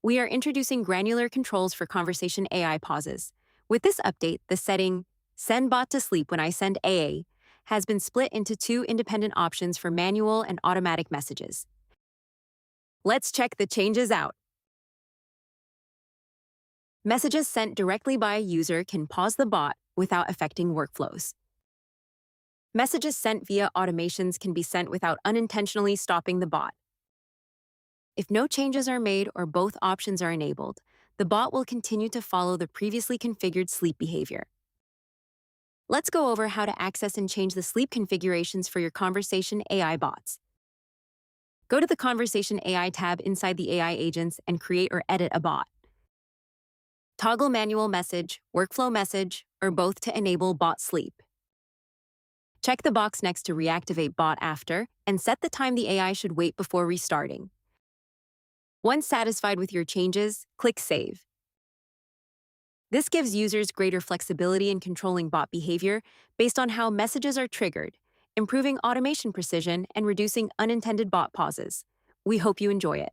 We are introducing granular controls for conversation AI pauses. With this update, the setting Send bot to sleep when I send AA has been split into two independent options for manual and automatic messages. Let's check the changes out. Messages sent directly by a user can pause the bot without affecting workflows. Messages sent via automations can be sent without unintentionally stopping the bot. If no changes are made or both options are enabled, the bot will continue to follow the previously configured sleep behavior. Let's go over how to access and change the sleep configurations for your conversation AI bots. Go to the Conversation AI tab inside the AI agents and create or edit a bot. Toggle manual message, workflow message, or both to enable bot sleep. Check the box next to reactivate bot after and set the time the AI should wait before restarting. Once satisfied with your changes, click Save. This gives users greater flexibility in controlling bot behavior based on how messages are triggered, improving automation precision and reducing unintended bot pauses. We hope you enjoy it.